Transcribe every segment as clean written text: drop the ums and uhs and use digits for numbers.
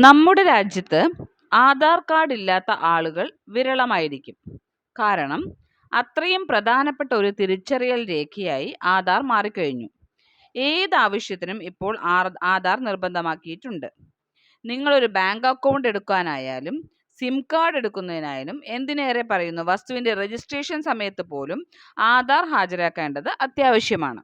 നമ്മുടെ രാജ്യത്ത് ആധാർ കാർഡ് ഇല്ലാത്ത ആളുകൾ വിരളമായിരിക്കും. കാരണം അത്രയും പ്രധാനപ്പെട്ട ഒരു തിരിച്ചറിയൽ രേഖയായി ആധാർ മാറിക്കഴിഞ്ഞു. ഏതാവശ്യത്തിനും ഇപ്പോൾ ആധാർ നിർബന്ധമാക്കിയിട്ടുണ്ട്. നിങ്ങളൊരു ബാങ്ക് അക്കൗണ്ട് എടുക്കാനായാലും സിം കാർഡ് എടുക്കുന്നതിനായാലും എന്തിനേറെ പറയുന്നു, വസ്തുവിൻ്റെ രജിസ്ട്രേഷൻ സമയത്ത് പോലും ആധാർ ഹാജരാക്കേണ്ടത് അത്യാവശ്യമാണ്.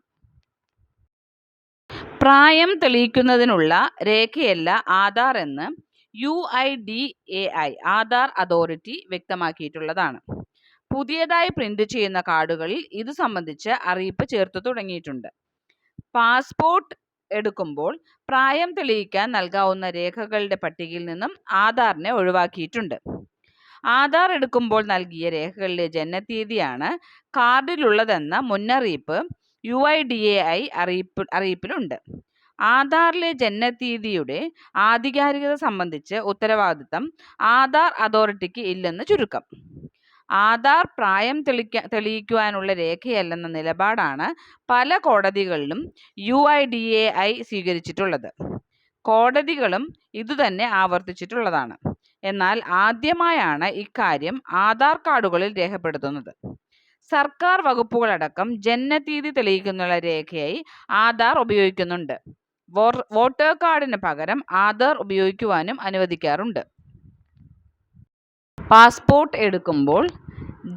പ്രായം തെളിയിക്കുന്നതിനുള്ള രേഖയല്ല ആധാർ എന്ന് UIDAI ആധാർ അതോറിറ്റി വ്യക്തമാക്കിയിട്ടുള്ളതാണ്. പുതിയതായി പ്രിന്റ് ചെയ്യുന്ന കാർഡുകളിൽ ഇത് സംബന്ധിച്ച് അറിയിപ്പ് ചേർത്തു തുടങ്ങിയിട്ടുണ്ട്. പാസ്പോർട്ട് എടുക്കുമ്പോൾ പ്രായം തെളിയിക്കാൻ നൽകാവുന്ന രേഖകളുടെ പട്ടികയിൽ നിന്നും ആധാറിനെ ഒഴിവാക്കിയിട്ടുണ്ട്. ആധാർ എടുക്കുമ്പോൾ നൽകിയ രേഖകളിലെ ജനനത്തീയതിയാണ് കാർഡിലുള്ളതെന്ന മുന്നറിയിപ്പ് UIDAI അറിയിപ്പിലുണ്ട്. ആധാറിലെ ജനനത്തീയതിയുടെ ആധികാരികത സംബന്ധിച്ച് ഉത്തരവാദിത്തം ആധാർ അതോറിറ്റിക്ക് ഇല്ലെന്ന് ചുരുക്കം. ആധാർ പ്രായം തെളിയിക്കുവാനുള്ള രേഖയല്ലെന്ന നിലപാടാണ് പല കോടതികളിലും UIDAI സ്വീകരിച്ചിട്ടുള്ളത്. കോടതികളും ഇതുതന്നെ ആവർത്തിച്ചിട്ടുള്ളതാണ്. എന്നാൽ ആദ്യമായാണ് ഇക്കാര്യം ആധാർ കാർഡുകളിൽ രേഖപ്പെടുത്തുന്നത്. സർക്കാർ വകുപ്പുകളടക്കം ജനനത്തീയതി തെളിയിക്കുന്ന രേഖയായി ആധാർ ഉപയോഗിക്കുന്നുണ്ട്. വോട്ടർ കാർഡിന് പകരം ആധാർ ഉപയോഗിക്കുവാനും അനുവദിക്കാറുണ്ട്. പാസ്പോർട്ട് എടുക്കുമ്പോൾ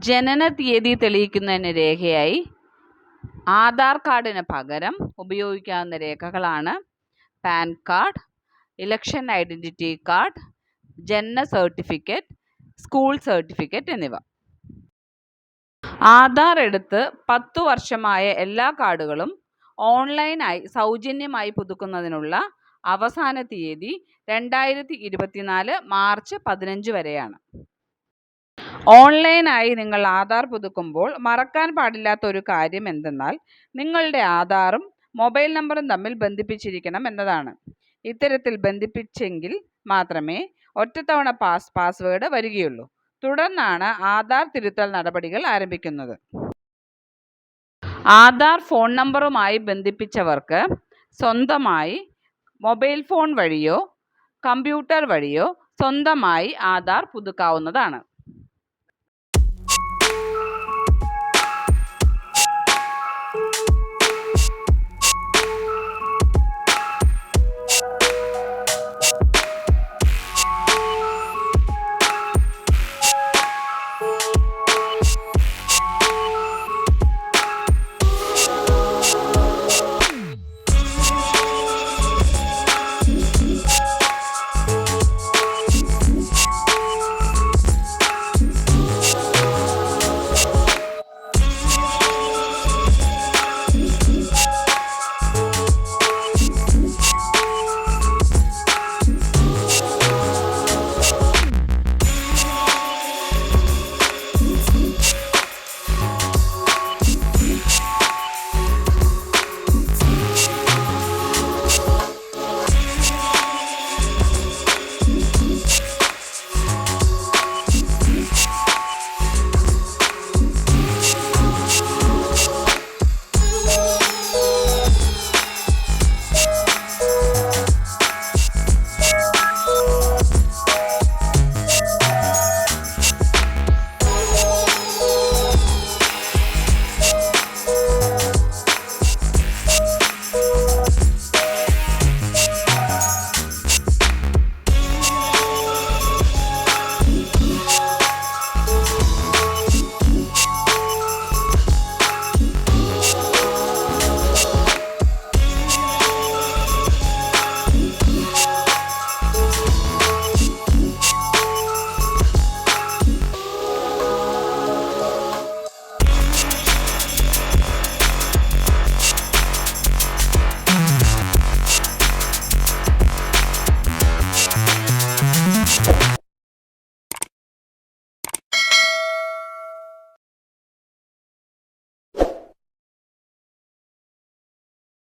ജനന തീയതി തെളിയിക്കുന്നതിന് രേഖയായി ആധാർ കാർഡിന് പകരം ഉപയോഗിക്കാവുന്ന രേഖകളാണ് pan card, election identity card, ജനന സർട്ടിഫിക്കറ്റ്, സ്കൂൾ സർട്ടിഫിക്കറ്റ് എന്നിവ. ആധാർ എടുത്ത് 10 വർഷമായ എല്ലാ കാർഡുകളും ഓൺലൈനായി സൗജന്യമായി പുതുക്കുന്നതിനുള്ള അവസാന തീയതി 2024 മാർച്ച് 15 വരെയാണ്. ഓൺലൈനായി നിങ്ങൾ ആധാർ പുതുക്കുമ്പോൾ മറക്കാൻ പാടില്ലാത്ത ഒരു കാര്യം എന്തെന്നാൽ നിങ്ങളുടെ ആധാറും മൊബൈൽ നമ്പറും തമ്മിൽ ബന്ധിപ്പിച്ചിരിക്കണം എന്നതാണ്. ഇത്തരത്തിൽ ബന്ധിപ്പിച്ചെങ്കിൽ മാത്രമേ ഒറ്റത്തവണ പാസ്വേഡ് വരികയുള്ളൂ. തുടർന്നാണ് ആധാർ തിരുത്തൽ നടപടികൾ ആരംഭിക്കുന്നത്. ആധാർ ഫോൺ നമ്പറുമായി ബന്ധിപ്പിച്ചവർക്ക് സ്വന്തമായി മൊബൈൽ ഫോൺ വഴിയോ കമ്പ്യൂട്ടർ വഴിയോ സ്വന്തമായി ആധാർ പുതുക്കാവുന്നതാണ്.